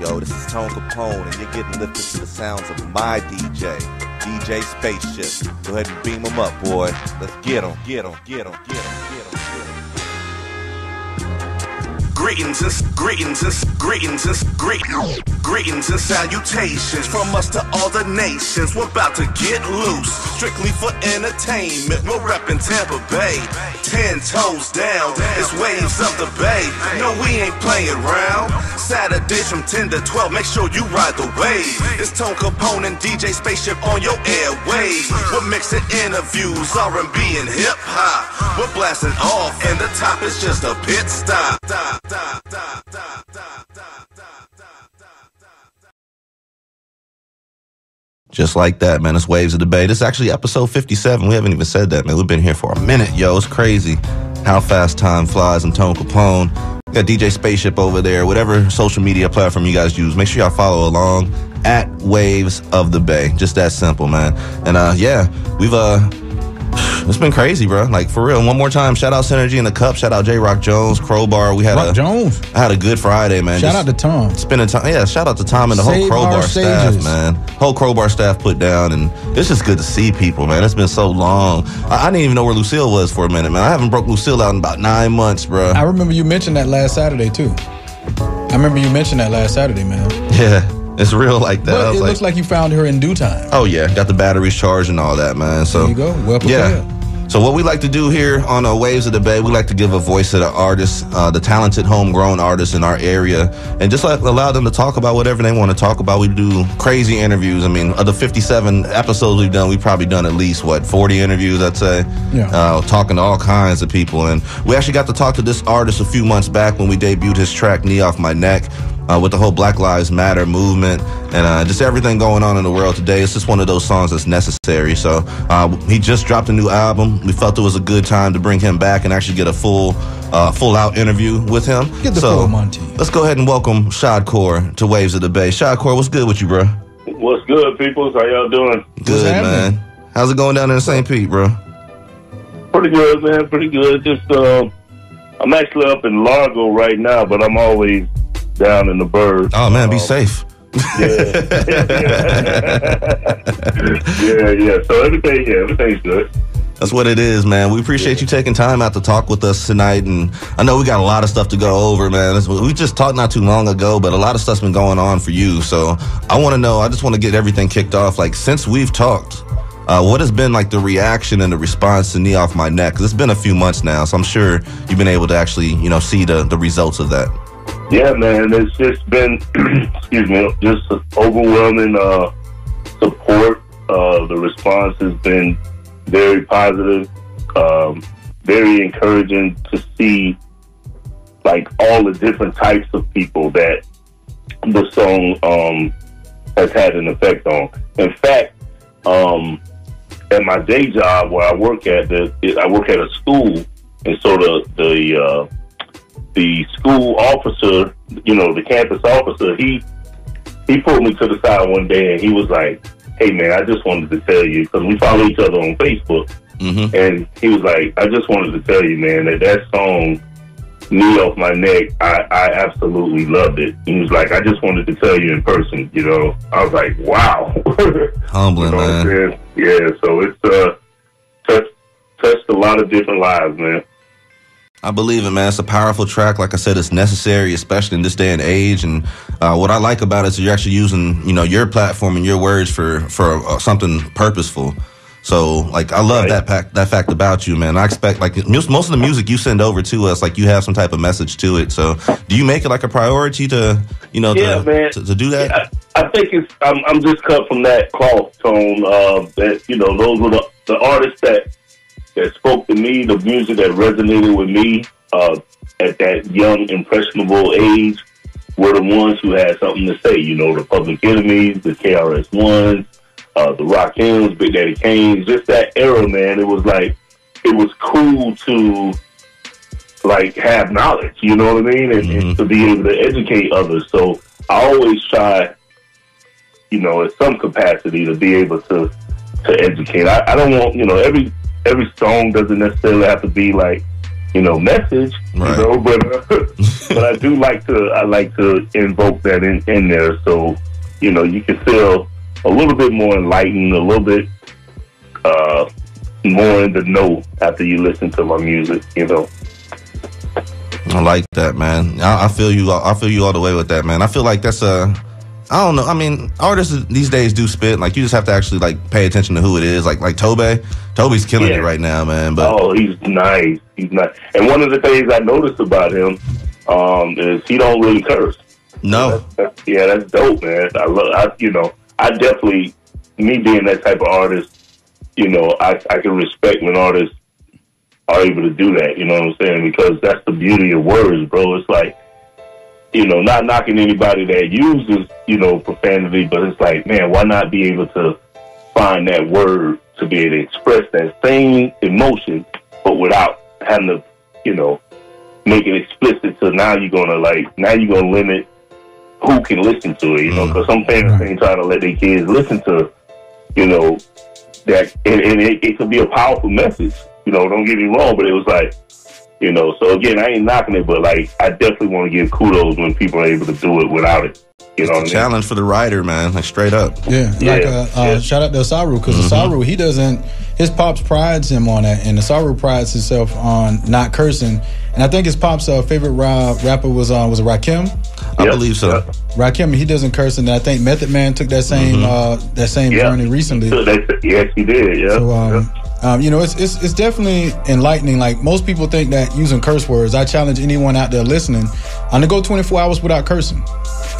Yo, this is Tone Kapone, and you're getting lifted to the sounds of my DJ, DJ Spaceship. Go ahead and beam him up, boy. Let's get him, get him, get him, get him, get him, get him. Greetings and salutations from us to all the nations. We're about to get loose, strictly for entertainment. We're reppin' Tampa Bay, 10 toes down. It's waves of the bay. No, we ain't playing around. Saturdays from 10 to 12. Make sure you ride the wave. It's Tone Kapone and DJ Spaceship on your airwaves. We're mixing interviews, R&B and hip hop. We're blasting off, and the top is just a pit stop. Just like that, man. It's Waves of the Bay. This is actually episode 57. We haven't even said that, man. We've been here for a minute, yo. It's crazy how fast time flies. And Tone Kapone. Got DJ Spaceship over there. Whatever social media platform you guys use, make sure y'all follow along at Waves of the Bay. Just that simple, man. And yeah, we've it's been crazy, bro. Like, for real. One more time, shout out Synergy in the Cup. Shout out J. Rock Jones, Crowbar. I had a good Friday, man. Shout out to Tom. Spending time. Yeah, shout out to Tom and the whole Crowbar staff, man. Whole Crowbar staff put down, and it's just good to see people, man. It's been so long. I didn't even know where Lucille was for a minute, man. I haven't broke Lucille out in about 9 months, bro. I remember you mentioned that last Saturday, too. Man. Yeah. It's real like that. But it looks like you found her in due time. Oh, yeah. Got the batteries charged and all that, man. So there you go. Well prepared. Yeah. So what we like to do here on Waves of the Bay, we like to give a voice to the artists, the talented homegrown artists in our area, and just allow them to talk about whatever they want to talk about. We do crazy interviews. I mean, of the 57 episodes we've done, we've probably done at least, 40 interviews, I'd say, talking to all kinds of people. And we actually got to talk to this artist a few months back when we debuted his track, Knee Off My Neck. With the whole Black Lives Matter movement and just everything going on in the world today. It's just one of those songs that's necessary. So he just dropped a new album. We felt it was a good time to bring him back and actually get a full out interview with him. Get the full Monty. Let's go ahead and welcome SHADCORE to Waves of the Bay. SHADCORE, what's good with you, bro? What's good, people? How y'all doing? Good, man. How's it going down in St. Pete, bro? Pretty good, man. Pretty good. Just I'm actually up in Largo right now, but I'm always down in the bird. Oh, man, be safe. Yeah. yeah. So everything's good. That's what it is, man. We appreciate you taking time out to talk with us tonight. And I know we got a lot of stuff to go over, man. We just talked not too long ago, but a lot of stuff's been going on for you. So I just want to get everything kicked off. Like, since we've talked, what has been like the reaction and the response to Knee Off My Neck? Because it's been a few months now, so I'm sure you've been able to actually, see the results of that. Yeah, man, it's just been, just overwhelming support. The response has been very positive, very encouraging to see, like, all the different types of people that the song has had an effect on. In fact, at my day job where I work at, I work at a school, and so the school officer, the campus officer, he pulled me to the side one day and he was like, "Hey, man, I just wanted to tell you," because we follow each other on Facebook, and he was like, "I just wanted to tell you, man, that song, Knee Off My Neck, I absolutely loved it." He was like, "I just wanted to tell you in person," I was like, wow. Humbling, man. Yeah, so it's touched a lot of different lives, man. I believe it, man. It's a powerful track. Like I said, it's necessary, especially in this day and age. And what I like about it is you're actually using, your platform and your words for something purposeful. So, like, I love that fact about you, man. I expect, like, most of the music you send over to us, like, you have some type of message to it. So, do you make it like a priority to, to do that? Yeah, I think I'm just cut from that cloth, Tone. That those were the artists that spoke to me, the music that resonated with me at that young, impressionable age, were the ones who had something to say. The Public Enemies, the KRS-Ones, the Rock Hymns, Big Daddy Kane, just that era, man. It was like, it was cool to, like, have knowledge, you know what I mean? And to be able to educate others. So I always try, in some capacity to be able to educate. I don't want, every song doesn't necessarily have to be like message, right. but I do like to invoke that in there, so you can feel a little bit more enlightened, a little bit more in the know after you listen to my music. I like that, man. I feel you. I feel you all the way with that, man. I feel like that's I don't know. I mean, artists these days do spit. Like, you just have to actually pay attention to who it is. Like Tobe. Toby's killing it right now, man. But he's nice. He's nice. And one of the things I noticed about him is he don't really curse. No. That's dope, man. I definitely, me being that type of artist, I can respect when artists are able to do that. You know what I'm saying? Because that's the beauty of words, bro. It's like, not knocking anybody that uses, profanity, but it's like, man, why not be able to find that word to be able to express that same emotion, but without having to, make it explicit. So now you're gonna limit who can listen to it, because some parents ain't trying to let their kids listen to, that, and it could be a powerful message. Don't get me wrong, but it was like, so again, I ain't knocking it, but I definitely want to give kudos when people are able to do it without it. You know what I mean? Challenge for the writer, man. Straight up. Yeah. Shout out to Asaru, because Asaru, he doesn't, his pops prides him on that, and Asaru prides himself on not cursing. And I think his pop's favorite rapper was Rakim. I believe so. Rakim, he doesn't curse, and I think Method Man took that same journey recently. Yes, he did. Yeah. So, it's definitely enlightening. Like, most people think that using curse words. I challenge anyone out there listening, I'm gonna go 24 hours without cursing,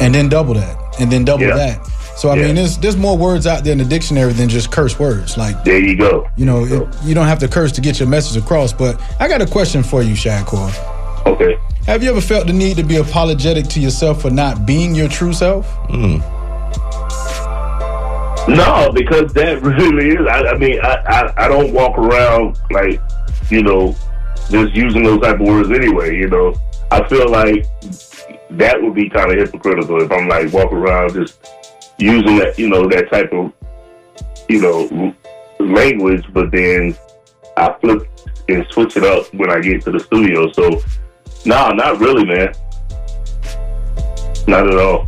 and then double that, and then double that. So I mean, there's more words out there in the dictionary than just curse words. Like, there you go. You don't have to curse to get your message across. But I got a question for you, Shadcore. Okay. Have you ever felt the need to be apologetic to yourself for not being your true self? No, because that really is. I don't walk around just using those type of words anyway. I feel like that would be kind of hypocritical if I'm walking around just using that, that type of, language, but then I flip and switch it up when I get to the studio. So, no, not really, man. Not at all.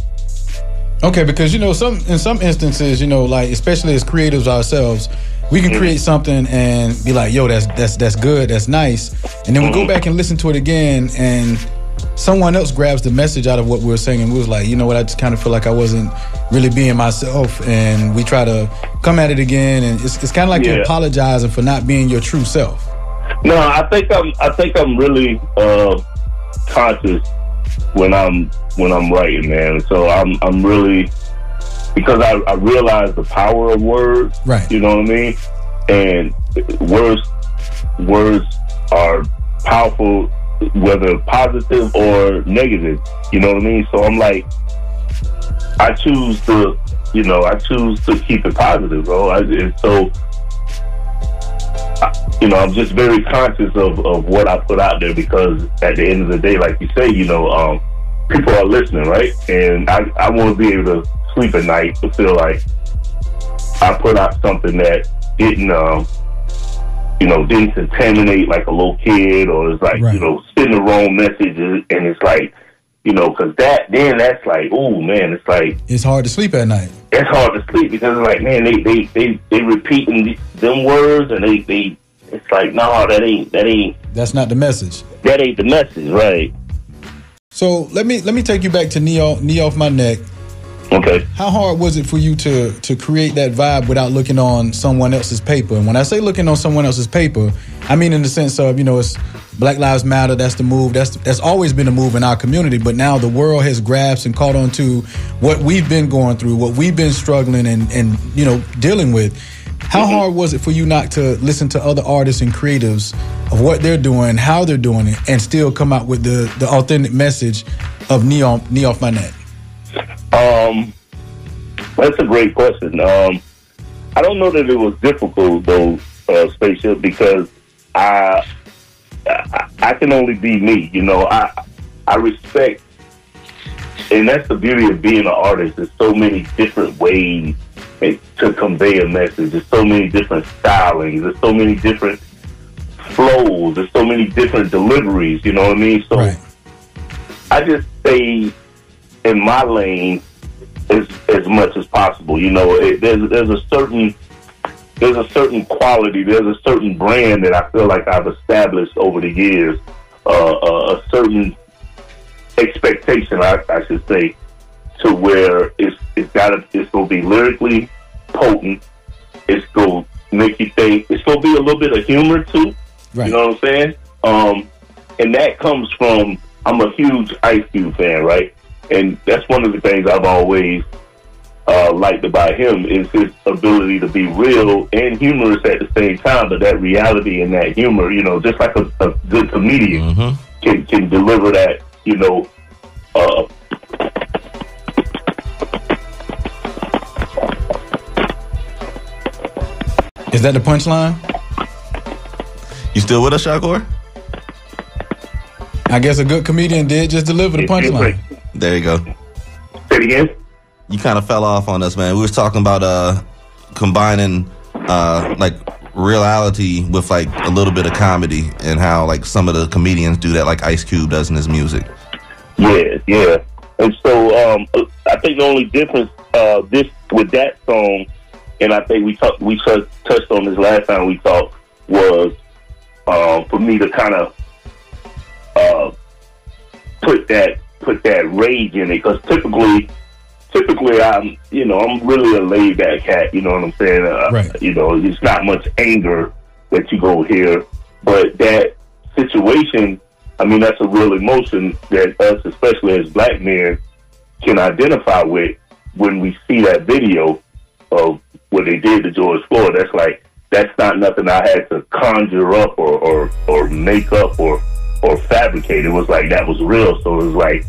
Okay, because in some instances, especially as creatives ourselves, we can create something and be like, yo, that's good, that's nice, and then we go back and listen to it again, and someone else grabs the message out of what we were saying, and we was like, you know what, I just kind of feel like I wasn't really being myself, and we try to come at it again, and it's kind of like you're apologizing for not being your true self. No, I think I'm really conscious when I'm writing, man. So I'm really, because I realize the power of words. Right. You know what I mean? And words are powerful, whether positive or negative. You know what I mean? So I'm like, I choose to keep it positive, bro. I'm just very conscious of what I put out there, because at the end of the day, like you say, people are listening, right? And I want to be able to sleep at night to feel like I put out something that didn't contaminate like a little kid, or it's like, sending the wrong messages, and it's like, because that's like, oh man, it's like, it's hard to sleep at night. It's hard to sleep because it's like, man, they repeating them words, and it's like, no, that ain't. That's not the message. That ain't the message, right? So let me take you back to Knee Off My Neck. Okay. How hard was it for you to create that vibe without looking on someone else's paper? And when I say looking on someone else's paper, I mean in the sense of, it's Black Lives Matter. That's the move. That's always been a move in our community. But now the world has grasped and caught on to what we've been going through, what we've been struggling and dealing with. How hard was it for you not to listen to other artists and creatives of what they're doing, how they're doing it, and still come out with the authentic message of Knee Off My Neck? That's a great question. I don't know that it was difficult though, Spaceship, because I can only be me. I respect, and that's the beauty of being an artist. There's so many different ways to convey a message. There's so many different stylings. There's so many different flows. There's so many different deliveries. You know what I mean? So Right. I just stay in my lane as much as possible. You know, there's a certain quality, there's a certain brand that I feel like I've established over the years, a certain expectation, I should say, to where it's gonna be lyrically potent. It's gonna make you think. It's gonna be a little bit of humor too. Right. You know what I'm saying? And that comes from, I'm a huge Ice Cube fan, right? And that's one of the things I've always liked about him is his ability to be real and humorous at the same time. But that reality and that humor, you know, just like a good comedian can deliver that, you know. Is that the punchline? You still with us, SHADCORE? I guess a good comedian did just deliver the punchline. There you go. Say it again. You kind of fell off on us, man. We was talking about combining like reality with like a little bit of comedy, and how like some of the comedians do that, like Ice Cube does in his music. Yeah. And so I think the only difference this with that song, and I think we touched on this last time we talked, was for me to kind of put that rage in it, because typically I'm really a laid back cat. You know what I'm saying? Right. You know, it's not much anger that you go hear, but that situation, I mean, that's a real emotion that us, especially as black men, can identify with when we see that video of what they did to George Floyd. That's not nothing I had to conjure up or make up or fabricate. It was like, that was real. So it was like,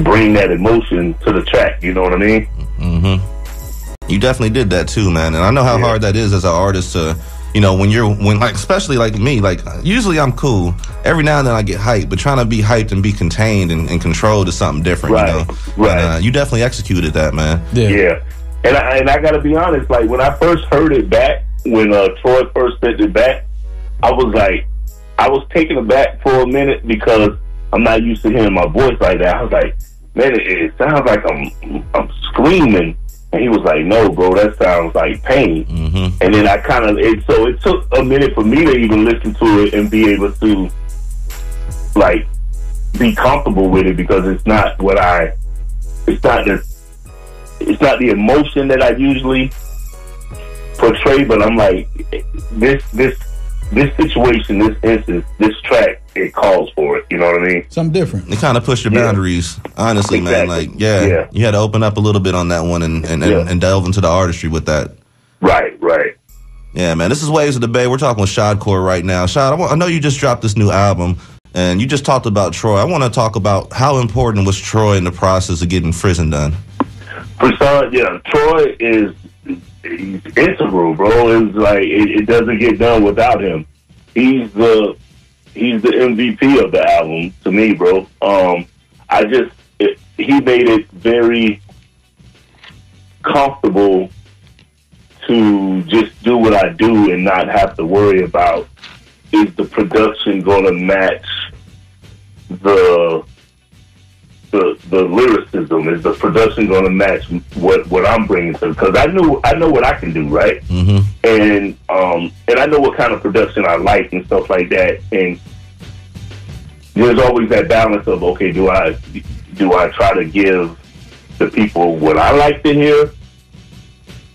bring that emotion to the track. You know what I mean? Mm-hmm. You definitely did that too, man. And I know how hard that is as an artist to, you know, when especially like me, like usually I'm cool. Every now and then I get hyped, but trying to be hyped and be contained and controlled is something different, right, you know? Right. And, you definitely executed that, man. Yeah. And I gotta be honest, like when I first heard it back, when Troy first sent it back, I was taken aback for a minute, because I'm not used to hearing my voice like that. I was like, man, it sounds like I'm screaming. And he was like, no, bro, that sounds like pain. Mm-hmm. And then it took a minute for me to even listen to it and be able to, like, be comfortable with it, because it's not the emotion that I usually portray, but I'm like, this situation, this instance, this track, it calls for it. You know what I mean? Something different. It kind of pushed your boundaries, honestly, exactly. Man. Like, you had to open up a little bit on that one and delve into the artistry with that. Right. Yeah, man. This is Waves of the Bay. We're talking with SHADCORE right now. Shad, I know you just dropped this new album, and you just talked about Troy. I want to talk about how important was Troy in the process of getting Prison done. Troy he's integral, bro. It's like it doesn't get done without him. He's the MVP of the album to me, bro. He made it very comfortable to just do what I do and not have to worry about, is the production going to match the lyricism? Is the production going to match what I'm bringing to? Because I know what I can do, right? Mm-hmm. And I know what kind of production I like and stuff like that. And there's always that balance of, okay, do I try to give the people what I like to hear,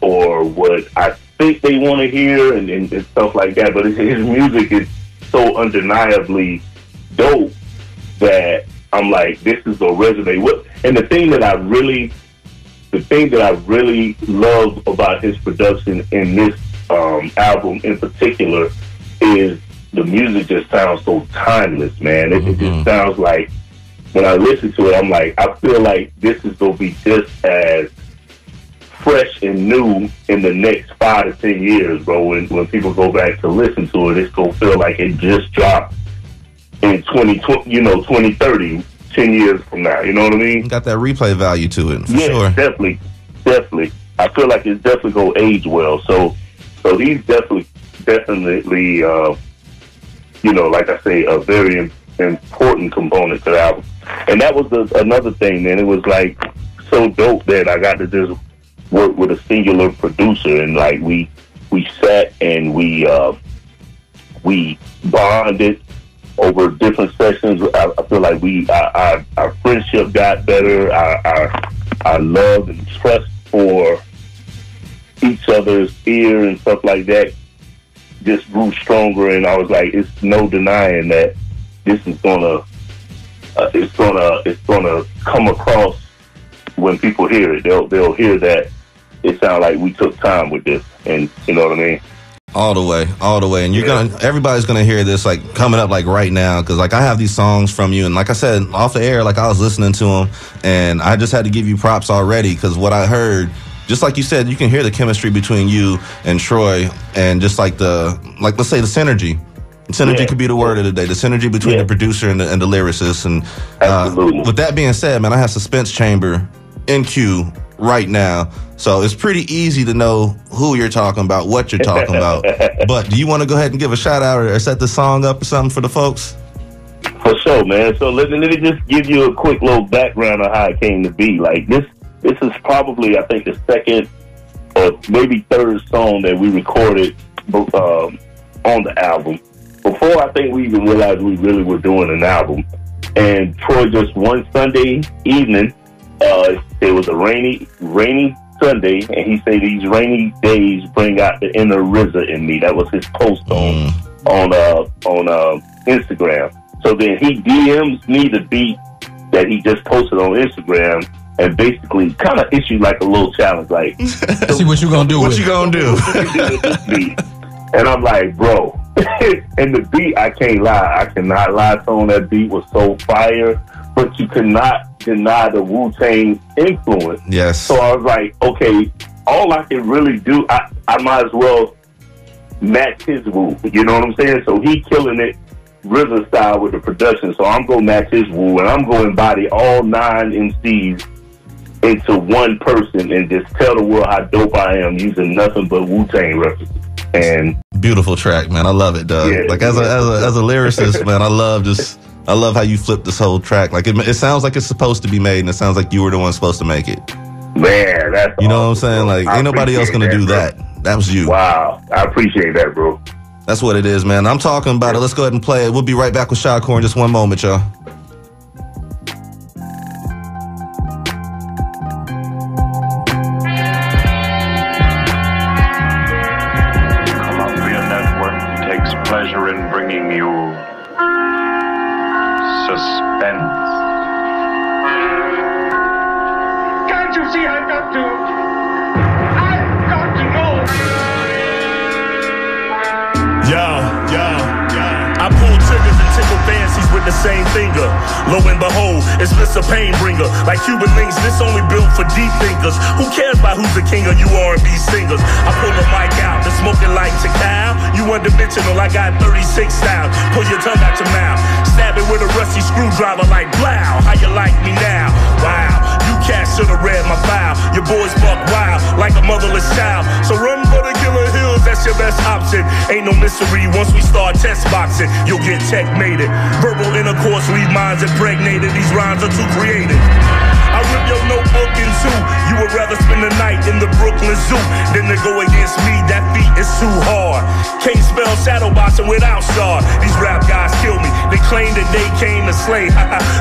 or what I think they want to hear, and stuff like that. But his music is so undeniably dope that I'm like, this is gonna resonate. And the thing that I really love about his production in this album in particular is the music just sounds so timeless, man. It just sounds like, when I listen to it, I'm like, I feel like this is gonna be just as fresh and new in the next 5 to 10 years, bro. When people go back to listen to it, it's gonna feel like it just dropped in 2030, 10 years from now. You know what I mean? Got that replay value to it, for sure. Definitely. I feel like it's definitely gonna age well. So he's definitely like I say, a very important component to the album. And that was another thing, man. It was like so dope that I got to just work with a singular producer, and like we sat and we bonded over different sessions. I feel like our friendship got better. Our love and trust for each other's ear and stuff like that just grew stronger. And I was like, it's no denying that this is it's gonna come across when people hear it. They'll hear that it sounds like we took time with this, and you know what I mean. All the way, and everybody's gonna hear this like coming up like right now, because like I have these songs from you, and like I said off the air, like I was listening to them, and I just had to give you props already, because what I heard, just like you said, you can hear the chemistry between you and Troy, and just like let's say the synergy. Synergy could be the word of the day. The synergy between the producer and the lyricist, and with that being said, man, I have Suspense Chamber in queue right now. So it's pretty easy to know who you're talking about, what you're talking about. But do you want to go ahead and give a shout out or set the song up or something for the folks? For sure, man. So let me just give you a quick little background on how it came to be. Like this is probably, I think, the second or maybe third song that we recorded on the album. Before I think we even realized we really were doing an album. And Troy, just one Sunday evening, it was a rainy Sunday, and he said these rainy days bring out the inner RZA in me. That was his post on Instagram. So then he DMs me the beat that he just posted on Instagram, and basically kind of issued like a little challenge, like, see what you gonna do. What you gonna do? And I'm like, bro. And the beat, I can't lie. I cannot lie. Tone, that beat was so fire, but you cannot deny the Wu-Tang influence. Yes. So I was like, okay, all I can really do, I might as well match his Wu. You know what I'm saying? So he killing it RZA style with the production. So I'm going to match his Wu, and I'm going to embody all 9 MCs into one person and just tell the world how dope I am using nothing but Wu-Tang references. And beautiful track, man. I love it, Doug. Like as a lyricist, man, I love how you flip this whole track. Like it sounds like it's supposed to be made, and it sounds like you were the one supposed to make it. Man, that's you know what I'm saying? Like ain't nobody else gonna do that. That was you. Wow, I appreciate that, bro. That's what it is, man. I'm talking about it. Let's go ahead and play it. We'll be right back with SHADCORE in just one moment, y'all. Pleasure in bringing you suspense. Can't you see I've got to know? I pull triggers and tickle fancies with the same finger. Lo and behold, it's Mr. Pain Bringer. Like Cuban links, this only built for deep thinkers. Who cares about who's the king of you R&B singers? I pull the mic out, the smoking like Takao. You one-dimensional, I got 36 styles. Pull your tongue out your mouth, stab it with a rusty screwdriver like blow. How you like me now? Wow, you cats should've read my file. Your boys buck wild like a motherless child. So run for the Killer Hills, that's your best option. Ain't no mystery, once we start test boxing, you'll get checkmated. Verbal intercourse leave minds impregnated. These rhymes are too creative. I rip your notebook in two. You would rather spend the night in the Brooklyn Zoo than to go against me. That feat is too hard. Can't spell shadow boxing without Shaw. These rap guys kill me. They claim that they came to slay.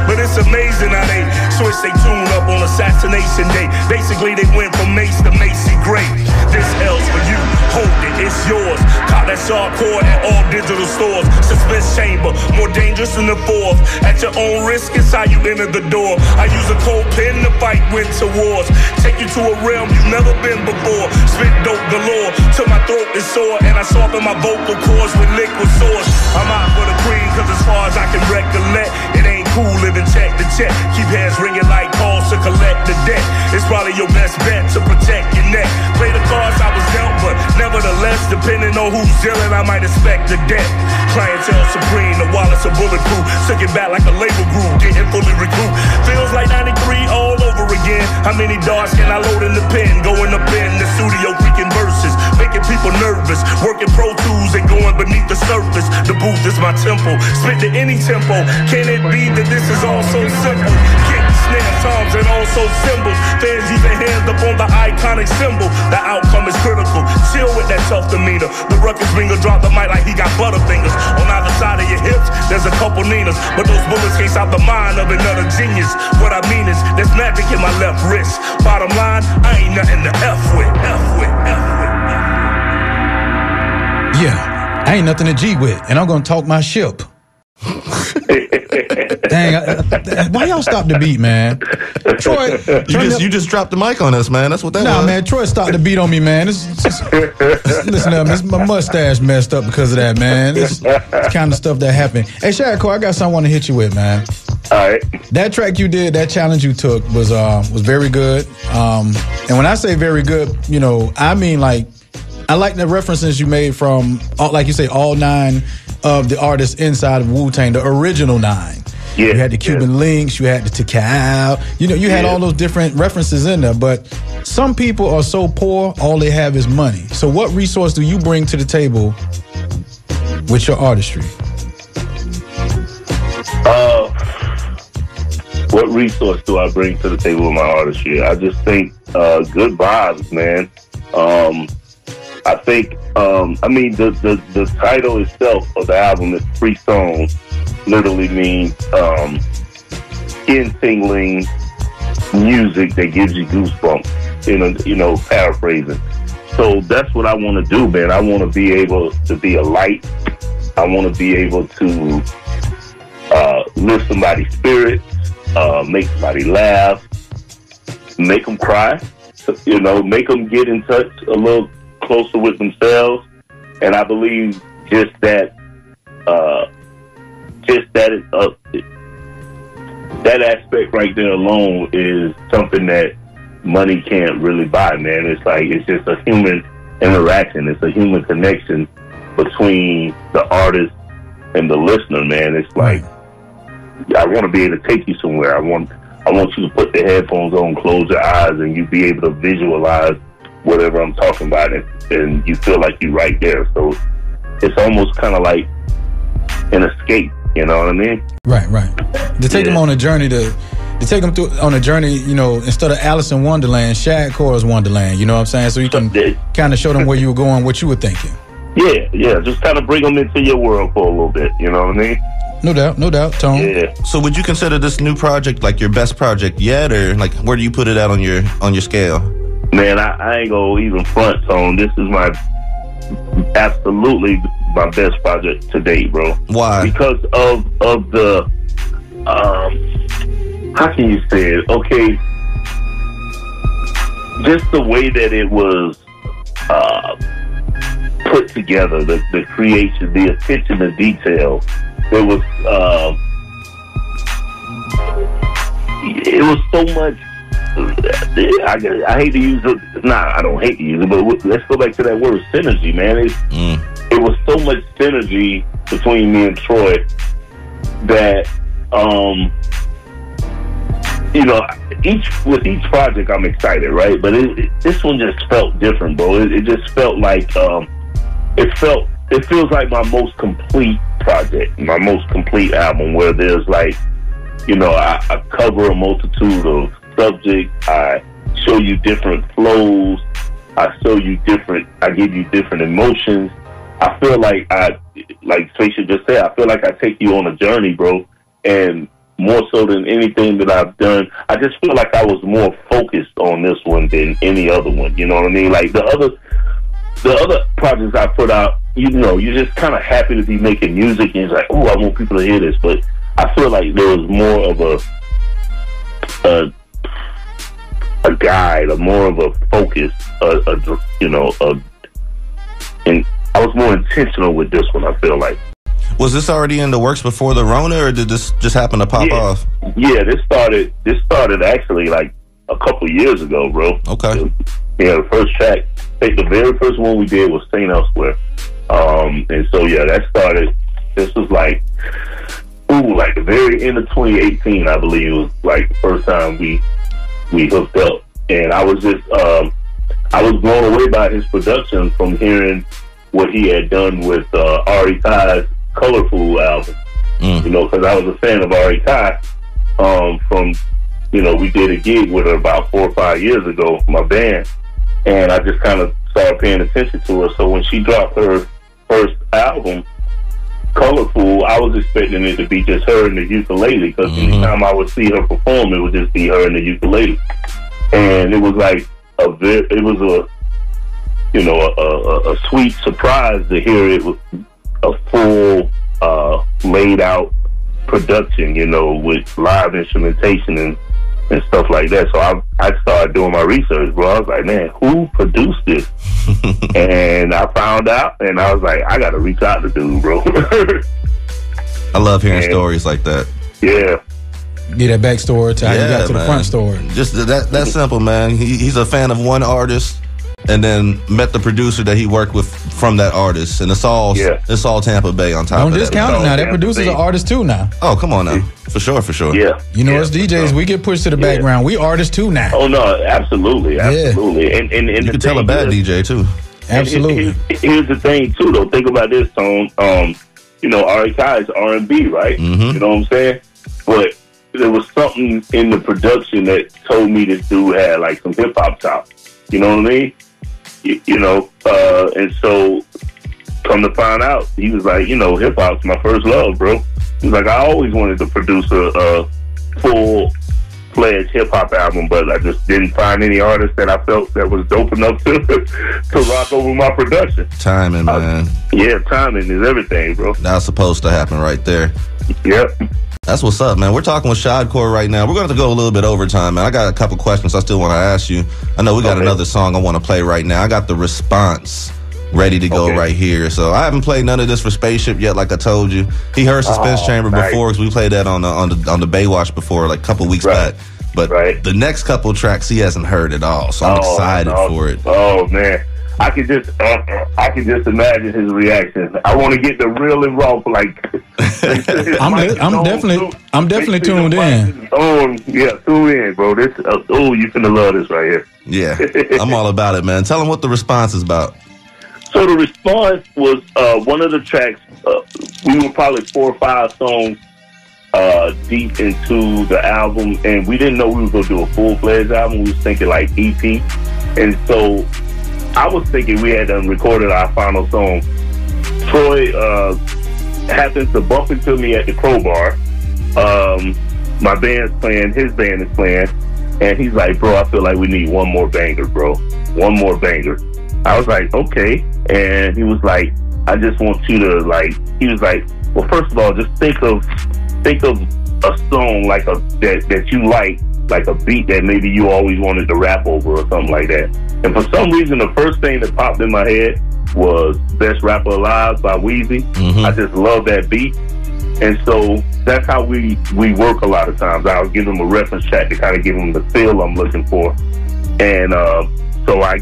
But it's amazing how they switch they tune up on Assassination Day. Basically, they went from Mace to Macy Gray. This L's for you. Hold it, it's yours. Cop that SHADCORE at all digital stores. Suspense chamber, more dangerous than the fourth. At your own risk, it's how you enter the door. I use a cold pen to fight winter wars. Take you to a realm you've never been before. Spit dope galore till my throat is sore, and I soften my vocal cords with liquid source. I'm out for the queen, cause as far as I can recollect, it ain't cool living check to check. Keep heads ringing like calls to collect the debt. It's probably your best bet to protect your neck. Play the cards I was dealt, but nevertheless, depending on who's dealing, I might expect the debt. Clientele supreme, the wallets are bulletproof. Took it back like a label group, getting fully recruit. Feels like 93 all over again. How many darts can I load in the pen? Going up in the studio, freaking verses, making people nervous. Working Pro Tools and going beneath the surface. The booth is my temple. Spit to any tempo. Can it be that this is all so simple? Kick, snare, toms, and also cymbals. Fans using hands up on the iconic symbol. The outcome is critical. Chill with that tough demeanor. The ruckus ringer drop the mic like he got butterfingers. On either side of your hips, there's a couple Ninas. But those bullets can't stop the mind of another genius. What I mean is, there's magic in my left wrist. Bottom line, I ain't nothing to F with. Yeah, I ain't nothing to G with, and I'm gonna talk my ship. Dang, why y'all stop the beat, man? Troy, you just dropped the mic on us, man. That's what that was. Nah, man, Troy stopped the beat on me, man. Listen up, my mustache messed up because of that, man. It's kind of stuff that happened. Hey, Shadcore, I got something I want to hit you with, man. All right. That track you did, that challenge you took was very good. And when I say very good, you know, I mean like, I like the references you made from, like you say, all 9 of the artists inside of Wu-Tang, the original 9. Yeah, you had the Cuban links, you had the Tikal, you know, you had all those different references in there. But some people are so poor, all they have is money. So what resource do you bring to the table with your artistry? What resource do I bring to the table with my artistry? I just think good vibes, man. I think, I mean, the title itself of the album is Free Songs, literally means skin-tingling music that gives you goosebumps, you know, paraphrasing. So that's what I want to do, man. I want to be able to be a light. I want to be able to lift somebody's spirits, make somebody laugh, make them cry, you know, make them get in touch a little closer with themselves. And I believe just that aspect right there alone is something that money can't really buy, man. It's like, it's just a human interaction. It's a human connection between the artist and the listener, man. It's like, I want to be able to take you somewhere. I want you to put the headphones on, close your eyes, and you be able to visualize whatever I'm talking about, and you feel like you're right there. So it's almost kind of like an escape, you know what I mean? Right. To take them on a journey to take them through on a journey, you know, instead of Alice in Wonderland, Shadcore's Wonderland, you know what I'm saying? So you can kind of show them where you were going, what you were thinking. Yeah, just kind of bring them into your world for a little bit, you know what I mean? No doubt, Tone. Yeah. So would you consider this new project like your best project yet, or like where do you put it at on your scale? Man, I ain't gonna even front, Tone. This is absolutely my best project to date, bro. Why? Because of the how can you say it? Okay, just the way that it was put together, the creation, the attention to detail. It was so much. I hate to use it. I don't hate to use it, but let's go back to that word, synergy, man. It was so much synergy between me and Troy that, you know, with each project I'm excited, right? But this one just felt different, bro. It just felt like it feels like my most complete project, my most complete album, where there's like, you know, I cover a multitude of subjects. I show you different flows. I give you different emotions. I feel like like Spaceship just said, I feel like I take you on a journey, bro. And more so than anything that I've done, I just feel like I was more focused on this one than any other one. You know what I mean? Like the other projects I put out, you know, you're just kind of happy to be making music, and it's like, oh, I want people to hear this. But I feel like there was more of a guide, or more of a focus, and I was more intentional with this one, I feel like. Was this already in the works before the Rona, or did this just happen to pop off? Yeah, this started actually like a couple years ago, bro. Okay. Yeah, the first track, I think the very first one we did was Saint Elsewhere. And so, yeah, that started, this was like the very end of 2018, I believe, was like the first time we hooked up. And I was just, I was blown away by his production from hearing what he had done with Ari Kai's Colorful album. You know, because I was a fan of Ari Kai from, you know, we did a gig with her about 4 or 5 years ago, my band, and I just kind of started paying attention to her. So when she dropped her first album, Colorful, I was expecting it to be just her and the ukulele, because anytime I would see her perform, it would just be her and the ukulele. And it was like a sweet surprise to hear it with a full laid out production, you know, with live instrumentation and stuff like that. So I started doing my research, bro. I was like, man, who produced this? And I found out, and I was like, I gotta reach out to dude, bro. I love hearing stories like that. Yeah. Get that backstory to how you got to the front story. Just that simple, man. He's a fan of one artist, and then met the producer that he worked with from that artist, and it's all Tampa Bay on top of that. Don't discount it now. That producer's an artist too now. Oh, come on now. For sure. Yeah. You know, as DJs, we get pushed to the background. We artists too now. Oh, no, absolutely. And you can tell a bad DJ too. Absolutely. Here's the thing too, though. Think about this, Tone. You know, Ari Kai is R&B, right? You know what I'm saying? But there was something in the production that told me this dude had like some hip hop chops. You know what I mean? You know, and so come to find out, he was like, you know, hip hop's my first love, bro. He was like, I always wanted to produce a full-fledged hip hop album, but I just didn't find any artist that I felt that was dope enough to rock over my production. Timing, man. Yeah, timing is everything, bro. That's supposed to happen right there. Yep. That's what's up, man. We're talking with SHADCORE right now. We're going to go a little bit overtime, man. I got a couple questions I still want to ask you. I know we got another song I want to play right now. I got the response ready to go right here. So I haven't played none of this for Spaceship yet, like I told you. He heard Suspense Chamber before, because we played that on the Baywatch before, like a couple weeks back. But the next couple tracks he hasn't heard at all, so I'm excited for it. Oh man, I can just imagine his reaction. I want to get the real and raw for like. I'm definitely tuned in. Oh yeah, tune in, bro. This you finna love this right here. Yeah, I'm all about it, man. Tell him what the response is about. So the response was one of the tracks. We were probably 4 or 5 songs deep into the album, and we didn't know we were gonna do a full-fledged album. We was thinking like EP, and so I was thinking we had recorded our final song. Troy happens to bump into me at the Crowbar. My band's playing, his band is playing, and he's like, bro, I feel like we need one more banger, bro. One more banger. I was like, okay. And he was like, I just want you to like, he was like, well, first of all, just think of a song like that you like a beat that maybe you always wanted to rap over or something like that. And for some reason, the first thing that popped in my head was Best Rapper Alive by Weezy. I just love that beat. And so that's how we work a lot of times. I'll give him a reference track to kind of give him the feel I'm looking for. And so I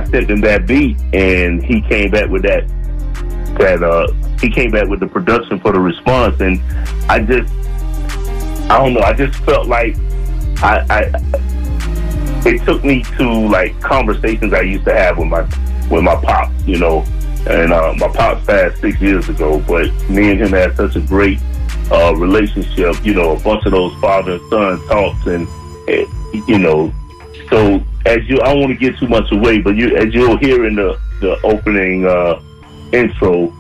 sent him that beat, and he came back with he came back with the production for the response. And I don't know, I just felt like it took me to like conversations I used to have with my pops, you know. And my pops passed 6 years ago, but me and him had such a great relationship, you know, a bunch of those father and son talks, and you know, so I don't want to get too much away, but as you'll hear in the opening intro,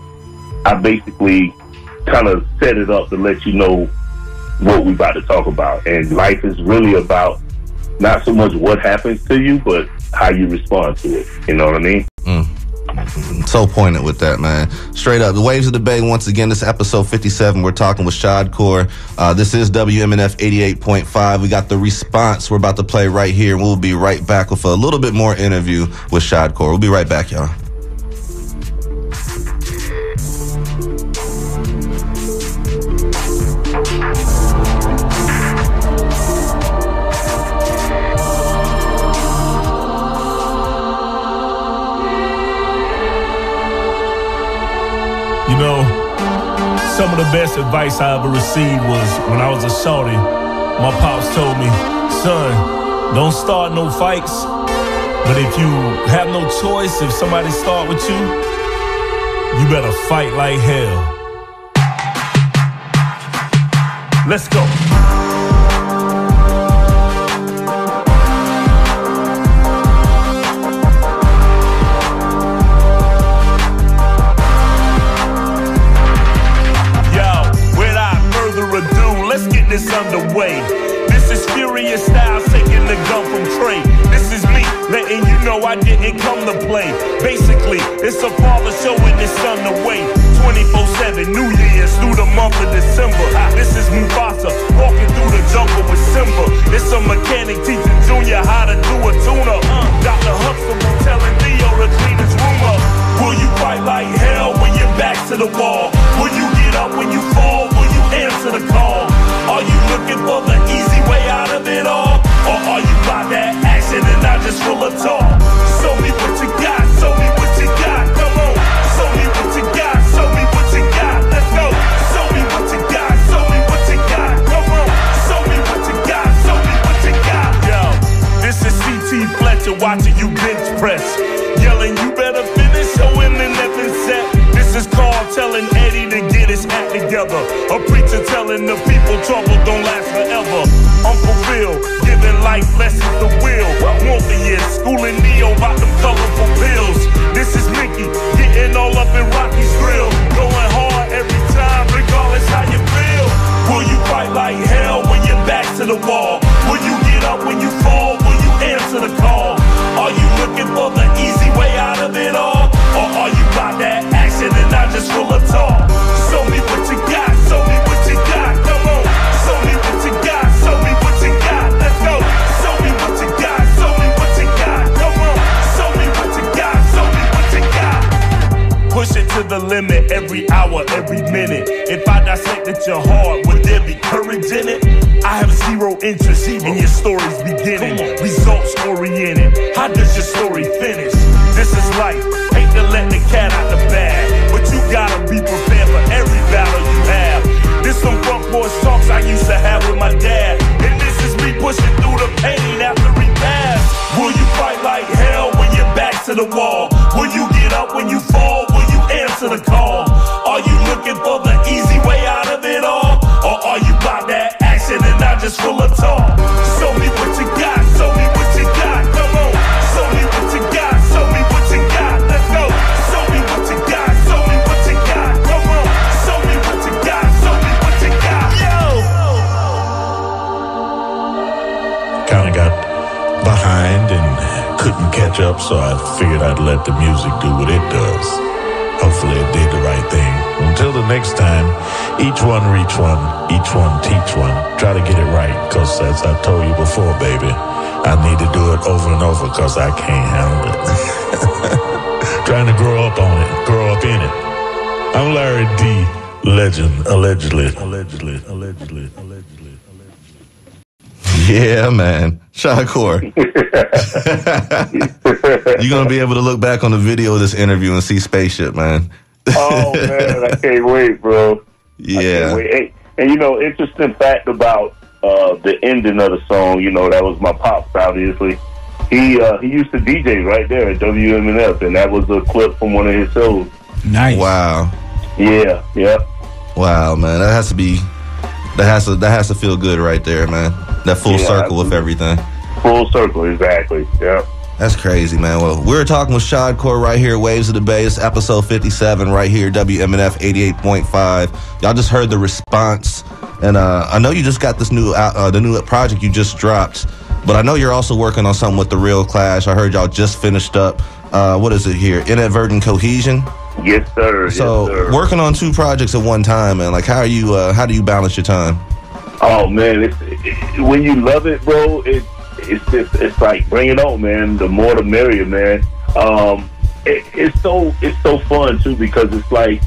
I basically kind of set it up to let you know what we about to talk about. And life is really about not so much what happens to you, but how you respond to it. You know what I mean? So pointed with that, man. Straight up. The Waves of the Bay, once again, this is episode 57. We're talking with SHADCORE. This is WMNF 88.5. We got the response we're about to play right here. We'll be right back with a little bit more interview with SHADCORE. We'll be right back, y'all. You know, some of the best advice I ever received was when I was a shorty. My pops told me, son, don't start no fights, But if you have no choice, if somebody start with you, you better fight like hell. Let's go. Let's get this underway. This is Furious Styles taking the gun from Trey. This is me letting you know I didn't come to play. Basically, it's a father showing his son the way. 24/7, New Year's through the month of December. This is Mufasa walking through the jungle with Simba. It's a mechanic teaching Junior how to do a tune-up. Dr. Huxtable telling Theo to clean his room up. Will you fight like hell when you're back to the wall? Will you get up when you fall? Will you answer the call? Are you looking for the easy way out of it all? Or are you by that action and not just full of talk? Show me what you got, show me what you got, come on. Show me what you got, show me what you got, let's go. Show me what you got, show me what you got, come on. Show me what you got, show me what you got. Yo, this is CT Fletcher watching you bench press. Yelling, you better finish, showing the never set. This is Carl telling Eddie to get his act together. A preacher telling the people trouble don't last forever. Uncle Phil giving life lessons to Will. Morpheus schooling Neo about them colorful pills. This is Mickey getting all up in Rocky's grill. Going hard every time regardless how you feel. Will you fight like hell when you're back to the wall? Will you get up when you fall? Will you answer the call? Are you looking for the easy way out of it all? Or are you by that action and not just full of talk? Show me what you got, show me what you got, come on. Show me what you got, show me what you got, let's go. Show me what you got, show me what you got, come on. Show me what you got, show me what you got. Push it to the limit every hour, every minute. If I dissected your heart, would there be courage in it? I have zero interest in your story's beginning. Results oriented. How does your story finish? This is life. Hate to let the cat out the bag, but you gotta be prepared for every battle you have. This some front porch talks I used to have with my dad, and this is me pushing through the pain after he passed. Will you fight like hell when you're back to the wall? Will you get up when you fall? Will you answer the call? Are you looking for the easy way out of it all? Or are you by that action and not just full of talk? Show me what you got, show me what you got, come on. Show me what you got, show me what you got, let's go. Show me what you got, show me what you got, come on. Show me what you got, show me what you got, yo. Kinda got behind and couldn't catch up, so I figured I'd let the music do what it does. Hopefully it did the right thing. Until the next time, each one reach one, each one teach one. Try to get it right, cause as I told you before, baby, I need to do it over and over cause I can't handle it. Trying to grow up on it, grow up in it. I'm Larry D. Legend, allegedly. Yeah, man. SHADCORE. You're going to be able to look back on the video of this interview and see Spaceship, man. Oh, man, I can't wait, bro. Yeah. I can't wait. And, you know, interesting fact about the ending of the song, you know, that was my pops, obviously. He used to DJ right there at WMNF, and that was a clip from one of his shows. Nice. Wow. Yeah. Wow, man. That has to feel good right there, man. That full circle with everything. Full circle, exactly. Yeah. That's crazy, man. Well, we're talking with SHADCORE right here, Waves of the Bay. It's episode 57 right here, WMNF 88.5. Y'all just heard the response. And I know you just got this new the new project you just dropped, but I know you're also working on something with The Real Clash. I heard y'all just finished up, what is it here? Inadvertent Cohesion? Yes, sir. So, yes, sir. Working on two projects at one time, man. Like, how do you balance your time? Oh, man, when you love it, bro, it's like, bring it on, man. The more the merrier, man. It's so fun too, because it's like,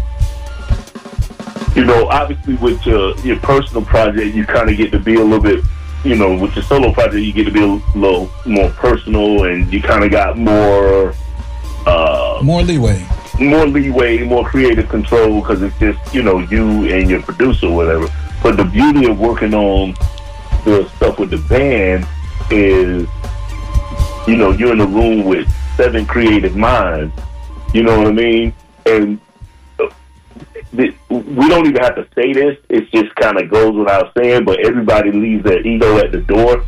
you know, obviously with your personal project, you kind of get to be a little bit, you know, with your solo project, you get to be a little more personal, and you kind of got more leeway, more creative control, because it's just, you know, you and your producer or whatever. But the beauty of working on the stuff with the band is you know, you're in a room with 7 creative minds. You know what I mean? And we don't even have to say this. It just kind of goes without saying, but everybody leaves their ego at the door.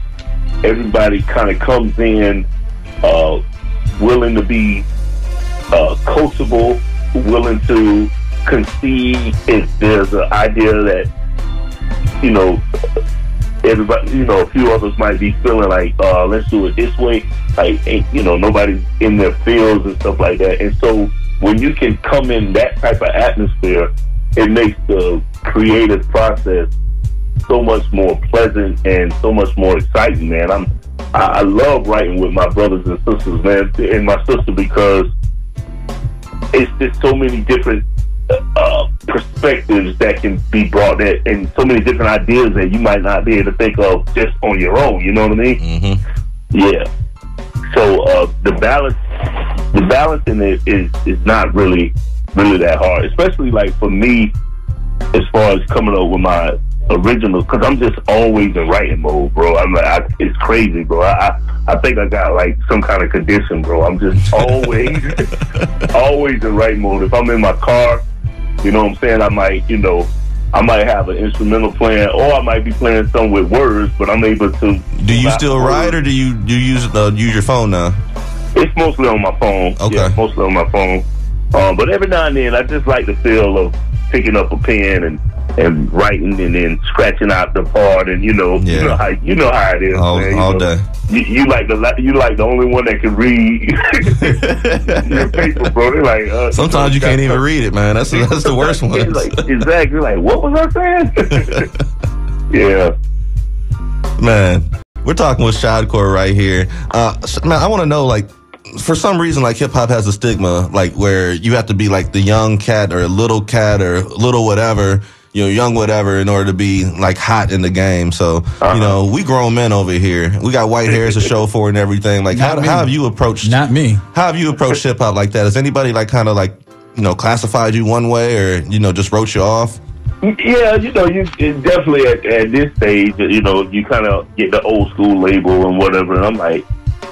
Everybody kind of comes in willing to be coachable, willing to concede if there's an idea that, you know, everybody, you know, a few others might be feeling like, let's do it this way. Like, you know, nobody's in their fields and stuff like that. And so when you can come in that type of atmosphere, it makes the creative process so much more pleasant and so much more exciting, man. I love writing with my brothers and sisters, man, and my sister, because it's just so many different perspectives that can be brought in, and so many different ideas that you might not be able to think of just on your own. You know what I mean? Mm-hmm. Yeah. So the balance in it is not really that hard, especially like for me, as far as coming up with my original, because I'm just always in writing mode, bro. I'm like, it's crazy, bro. I think I got like some kind of condition, bro. I'm just always in writing mode. If I'm in my car, you know what I'm saying, I might have an instrumental playing, or I might be playing something with words, but I'm able to. Do you still write, or do you use your phone now? It's mostly on my phone. Okay. Yeah, mostly on my phone. But every now and then, I just like the feel of picking up a pen and writing and then scratching out the part, and you know how it is, man. All day. You like the only one that can read your paper, bro. They're like, sometimes you can't even read it, man. That's the worst one. Exactly. Like, what was I saying? Yeah. Man, we're talking with SHADCORE right here. Man, I want to know, like, for some reason, like, hip-hop has a stigma, like, where you have to be, like, the young cat or little whatever, you know, young whatever, in order to be, like, hot in the game. So, you know, we grown men over here. We got white hairs to show for and everything. Like, how have you approached... Not me. How have you approached hip-hop like that? Has anybody, like, kind of, like, you know, classified you one way, or, you know, just wrote you off? Yeah, you know, you definitely at this stage, you know, you kind of get the old school label and whatever, and I'm like,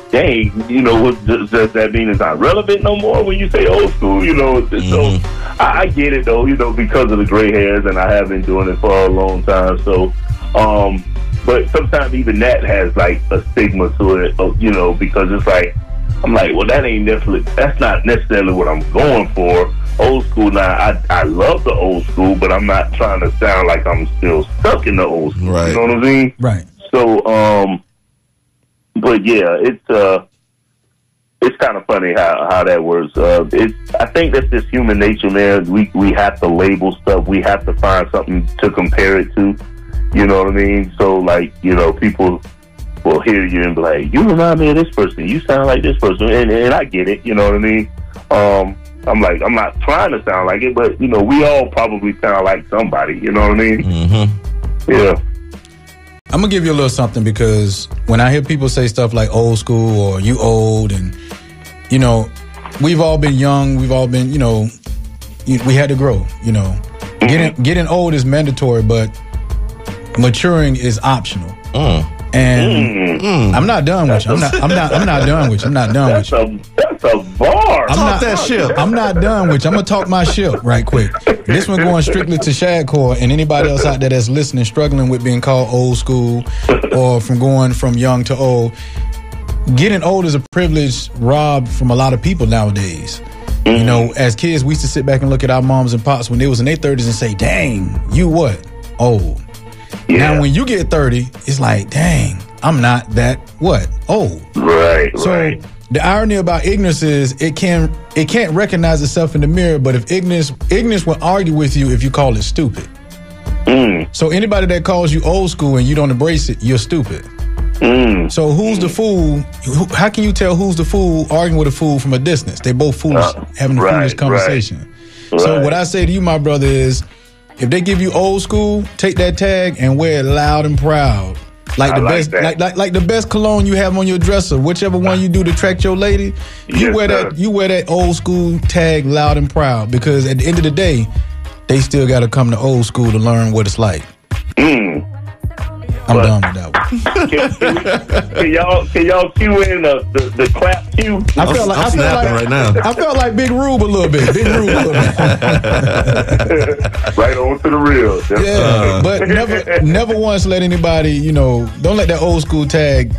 dang, you know, what does that mean? It's not relevant no more when you say old school, you know? So I get it, though, you know, because of the gray hairs, and I have been doing it for a long time. So, but sometimes even that has, like, a stigma to it, you know, because it's like, I'm like, well, that's not necessarily what I'm going for. Old school now, I love the old school, but I'm not trying to sound like I'm still stuck in the old school. Right. You know what I mean? Right. So, but yeah, it's kind of funny how that works. I think that's just human nature, man. We have to label stuff. We have to find something to compare it to. You know what I mean? So, like, you know, people will hear you and be like, you remind me of this person. You sound like this person. And I get it. You know what I mean? I'm like, I'm not trying to sound like it, but, you know, we all probably sound like somebody. You know what I mean? Mm-hmm. Yeah. I'm going to give you a little something, because when I hear people say stuff like old school or you old, and, you know, we've all been young. We've all been, you know, we had to grow, you know. Getting old is mandatory, but maturing is optional. And I'm not done with you. I'm not done with you. I'm not done with you. That's a bar. Talk that shit. I'm not done with you. I'm going to talk my shit right quick. This one going strictly to SHADCORE and anybody else out there that's listening, struggling with being called old school or from going from young to old. Getting old is a privilege robbed from a lot of people nowadays. You know, as kids, we used to sit back and look at our moms and pops when they was in their 30s and say, dang, you what? Old. Yeah. Now, when you get 30, it's like, dang, I'm not that what? Old. Right. So the irony about ignorance is it can't recognize itself in the mirror, but if ignorance will argue with you if you call it stupid. So anybody that calls you old school and you don't embrace it, you're stupid. So who's the fool? How can you tell who's the fool arguing with a fool from a distance? They both fools having a foolish conversation. Right. So what I say to you, my brother, is if they give you old school, take that tag and wear it loud and proud. Like the best cologne you have on your dresser, whichever one you do to attract your lady, you wear that old school tag loud and proud, because at the end of the day, they still got to come to old school to learn what it's like. I'm done with that one. Can y'all cue in the clap cue? I feel like right now. I felt like Big Rube a little bit. Right on to the real. Yeah, but never once let anybody, don't let that old school tag,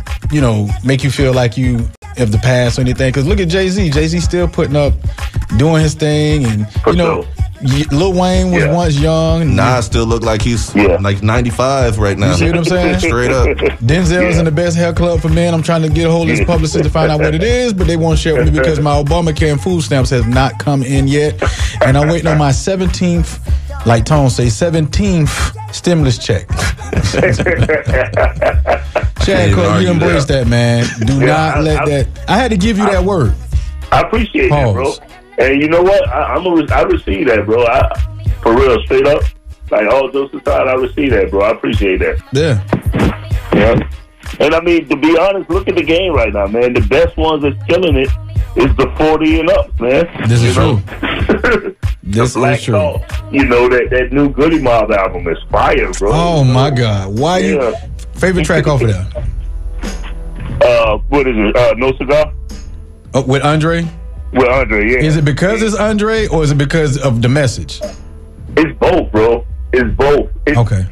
make you feel like you of the past or anything. Because look at Jay-Z. Jay-Z still putting up, doing his thing, and Lil Wayne was once young. Nas still look like he's like 95 right now. You see what I'm saying? Straight up. Denzel's in the best hair club for men. I'm trying to get a hold of his publicist to find out what it is, but they won't share it with me because my Obamacare and food stamps have not come in yet. And I'm waiting on my 17th, like Tone say, 17th stimulus check. Shadcore, you embrace that, man. Do not let that. I had to give you that word. I appreciate that, bro. And you know what? I receive that, bro. For real, straight up. Like, all jokes aside, I receive that, bro. I appreciate that. Yeah. Yeah. And I mean, to be honest, look at the game right now, man. The best ones that's killing it is the 40 and up, man. This is true. This is true. Thought, that new Goody Mob album is fire, bro. Oh, my God. Why you... Favorite track off of that? What is it? No Cigar? With Andre? With Andre, yeah. Is it because it's Andre or is it because of the message? It's both, bro. It's both. Okay.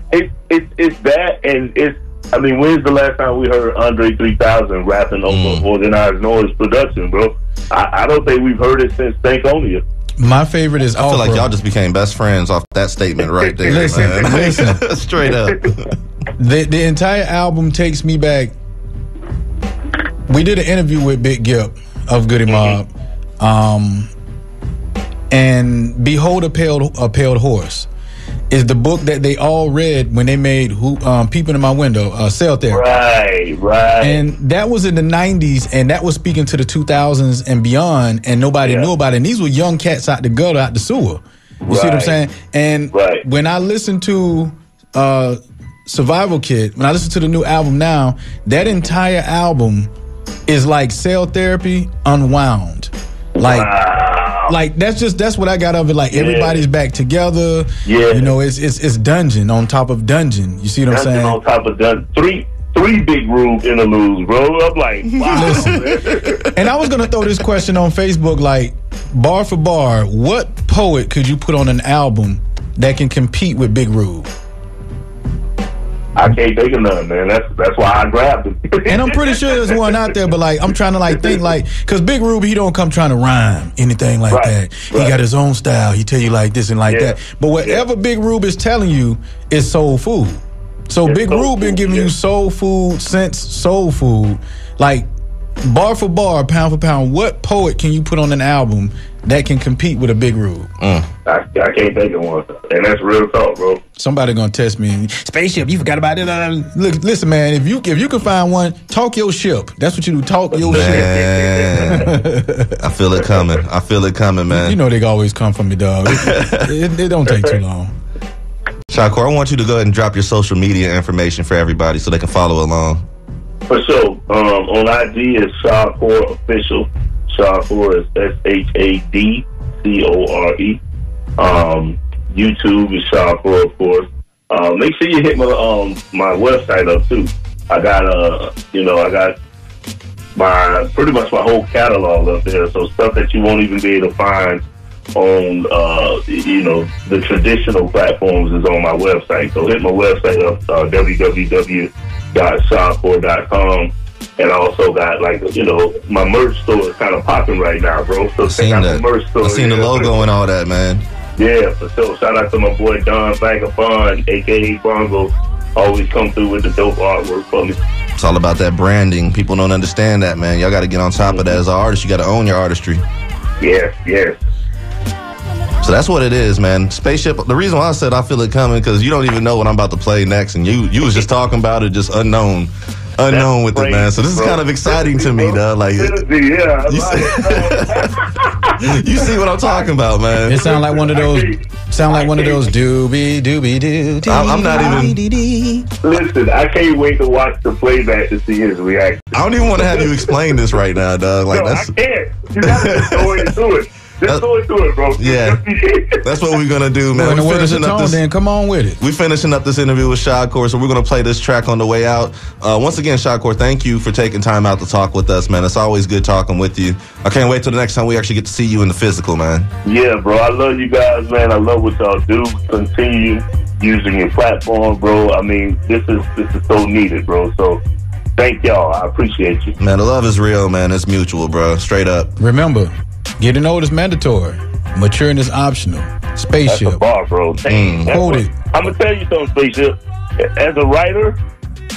It's that, and it's. I mean, when's the last time we heard Andre 3000 rapping over Organized Noise production, bro? I don't think we've heard it since Stankonia. My favorite is. I feel like y'all just became best friends off that statement right there. Listen. Straight up. The entire album takes me back. We did an interview with Big Gip of Goody Mob, and Behold a Pale Horse is the book that they all read when they made Peeping in My Window, Cell Therapy. Right. And that was in the 90s, and that was speaking to the 2000s and beyond, and nobody knew about it. And these were young cats out the gutter, out the sewer. You see what I'm saying? And when I listened to Survival Kid, when I listen to the new album now, that entire album is like Cell Therapy unwound. Like that's what I got of it. Like everybody's back together. Yeah. It's dungeon on top of dungeon. You see what I'm saying? On top of dungeon. Three Big Rube interludes, bro. I'm like, wow. Listen, and I was gonna throw this question on Facebook, like, bar for bar, what poet could you put on an album that can compete with Big Rube? I can't think of none, man. That's why I grabbed him. And I'm pretty sure there's one out there, but like I'm trying to think because Big Rube, he don't come trying to rhyme anything like that. He got his own style. He tell you like this and like that. But whatever Big Rube is telling you is soul food. So Big Rube been giving you soul food since soul food. Like bar for bar, pound for pound, what poet can you put on an album that can compete with a Big Rube? I can't think of one. And that's real talk, bro. Somebody gonna test me. Spaceship, you forgot about it. Look, listen, man, if you can find one, talk your ship. That's what you do, talk your ship. I feel it coming, man. You know they always come from me, dog. It don't take too long. Shadcore, I want you to go ahead and drop your social media information for everybody so they can follow along. For sure. On IG is Shadcore Official. Shadcore is SHADCORE. YouTube is Shadcore, of course. Make sure you hit my website up too. I got pretty much my whole catalog up there. So stuff that you won't even be able to find on the traditional platforms is on my website. So hit my website up, www.shadcore.com. And I also got my merch store is kind of popping right now, bro. So check out the merch store. I seen the logo and all that, man. Yeah, for sure. Shout out to my boy Don Vagabond, aka Bongo. Always come through with the dope artwork for me. It's all about that branding. People don't understand that, man. Y'all got to get on top of that as an artist. You got to own your artistry. Yes. So that's what it is, man. Spaceship, the reason why I said I feel it coming, because you don't even know what I'm about to play next, and you was just talking about it, just unknown with it, man. So this is kind of exciting to me, though. Like, you see what I'm talking about, man. It sound like one of those doobie doobie doo. I'm not even. Listen, I can't wait to watch the playback to see his reaction. I don't even want to have you explain this right now, dog. Like, I can't. You got to go into it. Just go into it, bro. Yeah, that's what we're gonna do, man. Well, in the words of Tone, then come on with it. We finishing up this interview with SHADCORE, so we're gonna play this track on the way out. Once again, SHADCORE, thank you for taking time out to talk with us, man. It's always good talking with you. I can't wait till the next time we actually get to see you in the physical, man. Yeah, bro. I love you guys, man. I love what y'all do. Continue using your platform, bro. I mean, this is so needed, bro. So thank y'all. I appreciate you. Man, the love is real, man. It's mutual, bro. Straight up. Remember, getting old is mandatory. Maturing is optional. Spaceship. That's a bar, bro. Quote it. I'm going to tell you something, Spaceship. As a writer,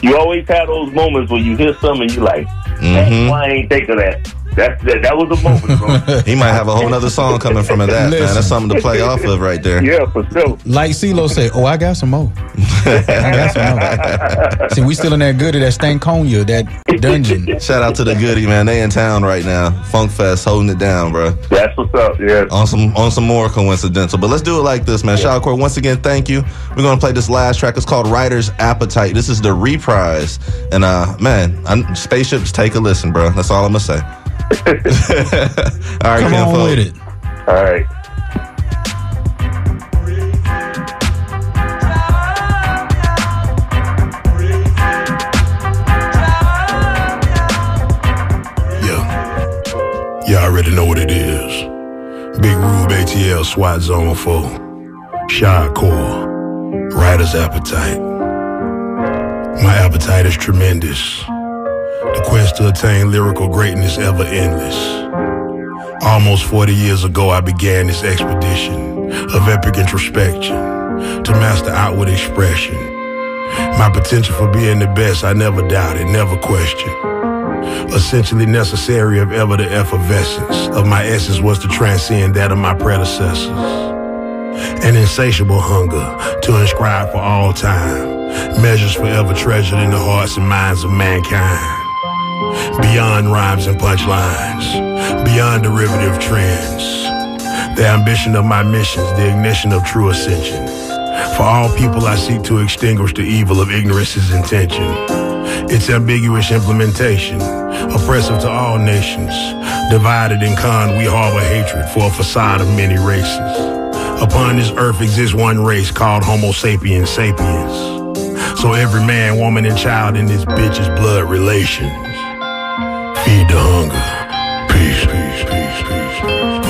you always have those moments where you hear something and you like, why I ain't think of that? That was a moment, bro. He might have a whole nother song coming from that, man. That's something to play off of right there. Yeah, for sure. Like CeeLo said, I got some more. See, we still in that goodie, that Stankonia, that dungeon. Shout out to the goodie, man. They in town right now. Funk Fest, holding it down, bro. That's what's up, yeah. On some more coincidental. But let's do it like this, man. SHADCORE, once again, thank you. We're going to play this last track. It's called Writer's Appetite. This is the reprise. And, Spaceships, take a listen, bro. That's all I'm going to say. All right, come on with it. All right. You already know what it is. Big Rube ATL SWAT Zone 4. SHADCORE. Writer's Appetite. My appetite is tremendous. The quest to attain lyrical greatness ever endless. Almost 40 years ago, I began this expedition of epic introspection to master outward expression. My potential for being the best, I never doubted, never questioned. Essentially necessary of ever the effervescence of my essence was to transcend that of my predecessors. An insatiable hunger to inscribe for all time measures forever treasured in the hearts and minds of mankind. Beyond rhymes and punchlines, beyond derivative trends, the ambition of my missions, the ignition of true ascension. For all people I seek to extinguish the evil of ignorance's intention. Its ambiguous implementation, oppressive to all nations. Divided in con, we harbor hatred for a facade of many races. Upon this earth exists one race called Homo sapiens sapiens. So every man, woman, and child in this bitch is blood relations. Feed the hunger. Peace, peace, peace, peace.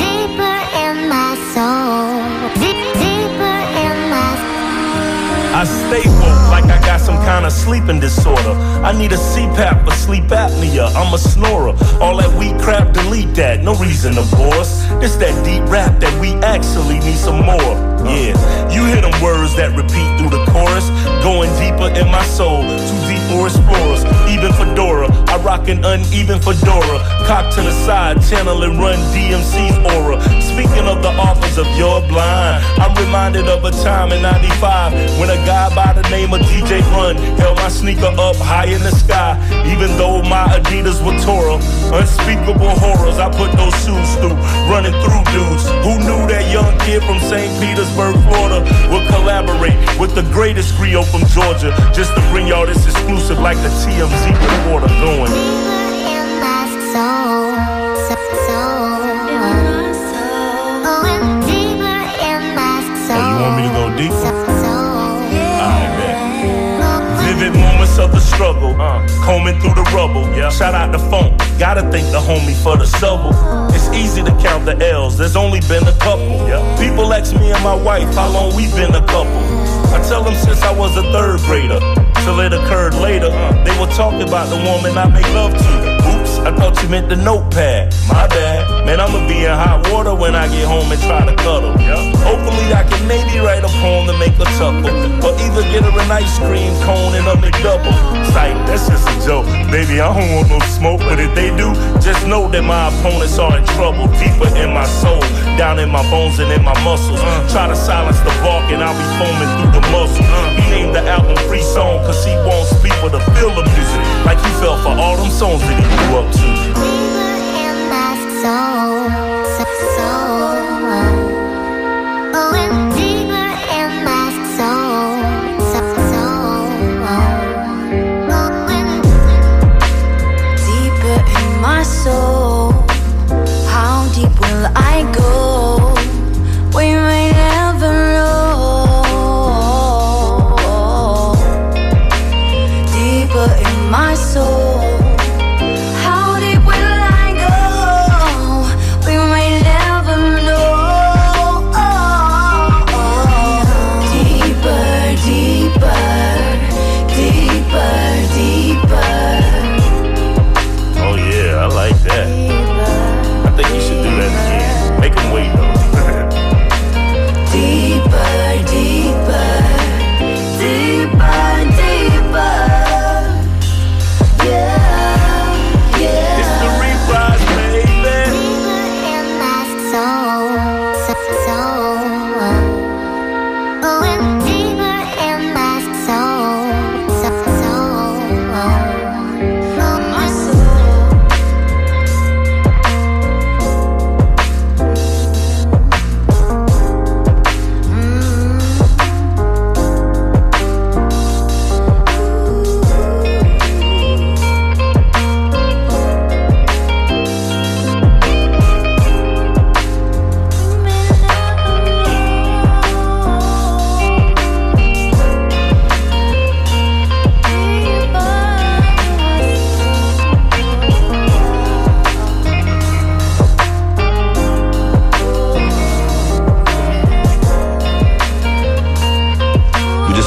Deeper in my soul. Deeper in my soul. I stay woke like I got some kind of sleeping disorder. I need a CPAP for sleep apnea. I'm a snorer. All that weak crap, delete that. No reason, of course. This that deep rap that we actually need some more. Yeah, you hear them words that repeat through the chorus. Going deeper in my soul. Too deep for explorers. Even Fedora, I rock an uneven fedora. Cock to the side, channel and run DMC's aura. Speaking of the authors of You're Blind, I'm reminded of a time in 95 when a guy by the name of DJ Run held my sneaker up high in the sky. Even though my Adidas were Torah, unspeakable horrors I put those shoes through, running through dudes. Who knew that young kid from St. Petersburg, Florida would collaborate with the greatest griot from Georgia just to bring y'all this exclusive like the TMZ reporter going. Deeper in my soul. Going deeper in my soul. Oh, you want me to go deeper? Vivid moments of the struggle, combing through the rubble. Shout out to Funk, gotta thank the homie for the shovel. It's easy to count the L's, there's only been a couple. People ask me and my wife how long we been a couple. I tell them since I was a third grader, till it occurred later. They were talking about the woman I make love to. Oops, I thought you meant the notepad. My bad, man, I'ma be in hot water when I get home and try to cuddle. Hopefully I can maybe write a poem to make her chuckle, or either get her an ice cream cone and a McDouble. Sight, that's just a joke. Baby, I don't want no smoke, but if they do, just know that my opponents are in trouble. Deeper in my soul, down in my bones and in my muscles. Try to silence the bark and I'll be foaming through the muscle. He named the album Free Song cause he wants people to feel the music like he felt for all them songs that he grew up to. Deeper in my soul. Going deeper in my soul. Going deeper in my soul. How deep will I go?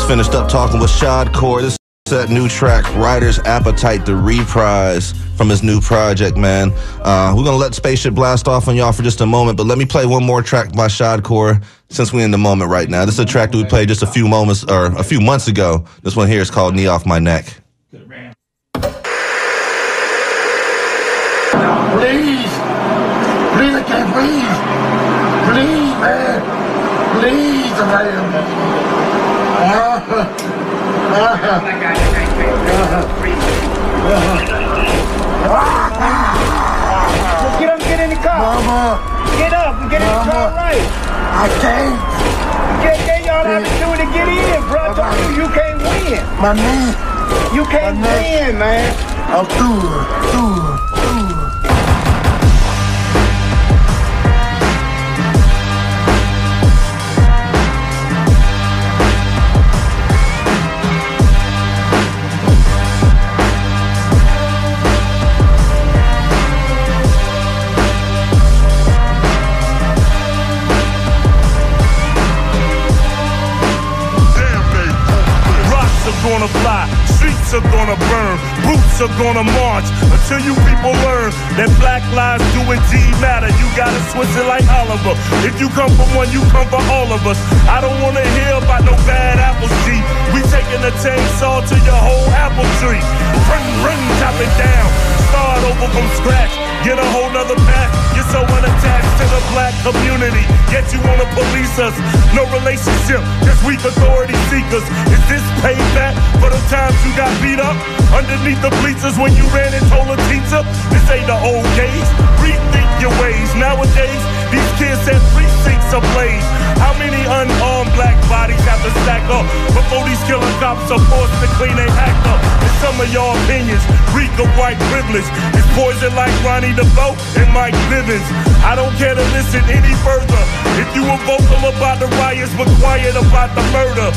finished up talking with SHADCORE. This is that new track, Writer's Appetite, the reprise from his new project, man. We're going to let Spaceship blast off on y'all for just a moment, but let me play one more track by SHADCORE since we're in the moment right now. This is a track that we played just a few months ago. This one here is called Knee Off My Neck. Please, I can't breathe. Please, man. Please, man. Get in the car. Mama. Get up and get in the car right. I can't. Get y'all have to do it to get in, bro. I told you can't win. My knee. You can't win, man. I'm through. Gonna fly, streets are gonna burn, boots are gonna march until you people learn that black lives do indeed matter. You gotta switch it like Oliver. If you come for one, you come for all of us. I don't wanna hear about no bad apples, G. We taking the chainsaw to your whole apple tree. Bring, chop it down. Start over from scratch. Get a whole nother path. You're so unattached to the black community, yet you wanna police us. No relationship, just weak authority seekers. Is this payback for the times you got beat up underneath the bleachers when you ran and told a teacher? This ain't the old days. Rethink your ways. Nowadays, these kids set precincts ablaze. How many unarmed black bodies have to stack up before these killer cops are forced to clean their act up? And some of your opinions reek of white privilege. It's poison like Ronnie DeVoe and Mike Bivens. I don't care to listen any further. If you were vocal about the riots but quiet about the murder,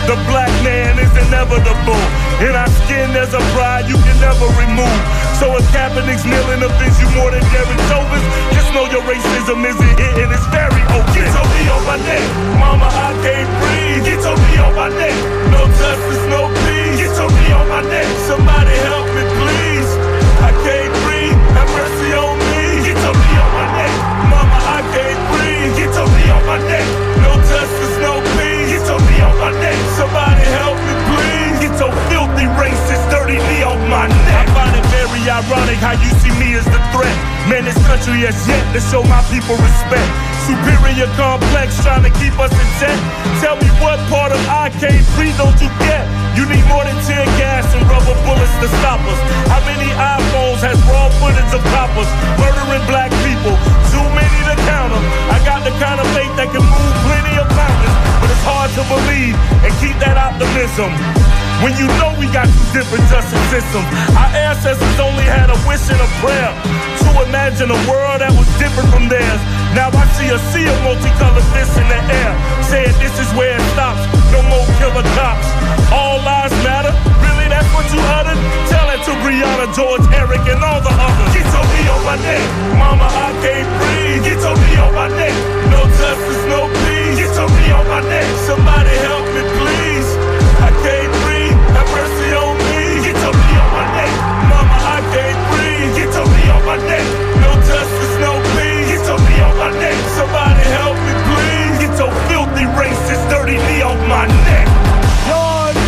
the black man is inevitable. In our skin there's a pride you can never remove. So if Kaepernick's kneeling offends you more than Derek Chauvin, just know your racism isn't it and it's very open. Get your knee on my neck, mama, I can't breathe. Get your knee on my neck, no justice, no peace. Get your knee on my neck, somebody help me please. I can't breathe, have mercy on me. Get your knee on my neck, mama, I can't breathe. Get your knee on my neck, no justice, no peace. Get your knee on my neck, somebody help me please. Get your filthy racist dirty knee on my neck. I find it very ironic how you see me as the threat. Man, this country has yet to show my people respect. Superior complex trying to keep us in check. Tell me what part of I can't breathe don't you get? You need more than tear gas and rubber bullets to stop us. How many iPhones has raw footage of coppers murdering black people? Too many to count them. I got the kind of faith that can move plenty of mountains, but it's hard to believe and keep that optimism when you know we got two different justice systems. Our ancestors only had a wish and a prayer to imagine a world that was different from theirs. Now I see a sea of multicolored fists in the air, saying this is where it stops, no more killer cops. All lives matter, really that's what you uttered? Tell it to Breonna, George, Eric, and all the others. Get your knee on my neck, mama, I can't breathe. Get your knee on my neck, no justice, no peace. Get your knee on my neck, somebody help me please. I can't breathe, have mercy on me. Get your knee on my neck, mama, I can't breathe. Get your knee on my neck, no justice, no peace. Get your knee on my neck, somebody help me please. Get your filthy racist dirty knee on my neck. George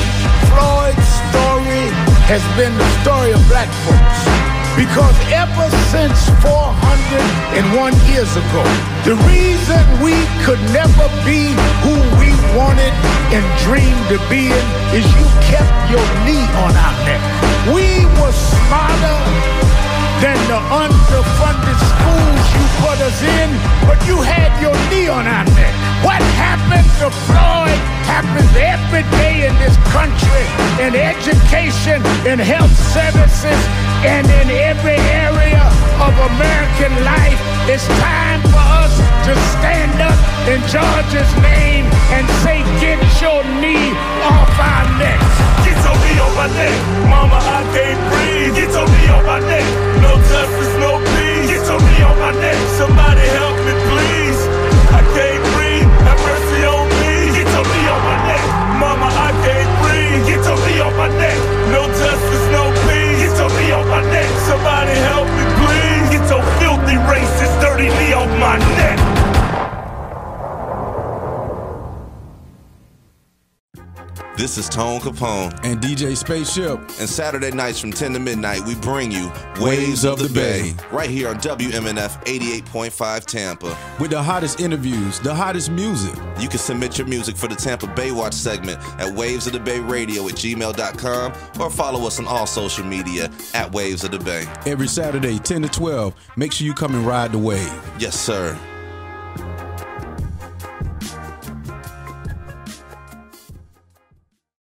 Floyd's story has been the story of black folks. Because ever since 401 years ago, the reason we could never be who we wanted and dreamed to be in is you kept your knee on our neck. We were smarter than the underfunded schools you put us in, but you had your knee on our neck. What happened to Floyd happens every day in this country, in education, in health services, and in every area of American life. It's time for us to stand up in George's name and say, get your knee off our necks. Get your knee on my neck, mama, I can't breathe. Get your knee on my neck, no justice, no peace. Get your knee on my neck, somebody help me please. I can't breathe, have mercy on me. Get your knee on my neck, mama, I can't This is Tone Kapone. And DJ Spaceship. And Saturday nights from 10 to midnight, we bring you Waves of the Bay. Right here on WMNF 88.5 Tampa. With the hottest interviews, the hottest music. You can submit your music for the Tampa Bay Watch segment at wavesofthebay.radio@gmail.com or follow us on all social media at Waves of the Bay. Every Saturday, 10 to 12. Make sure you come and ride the wave. Yes, sir.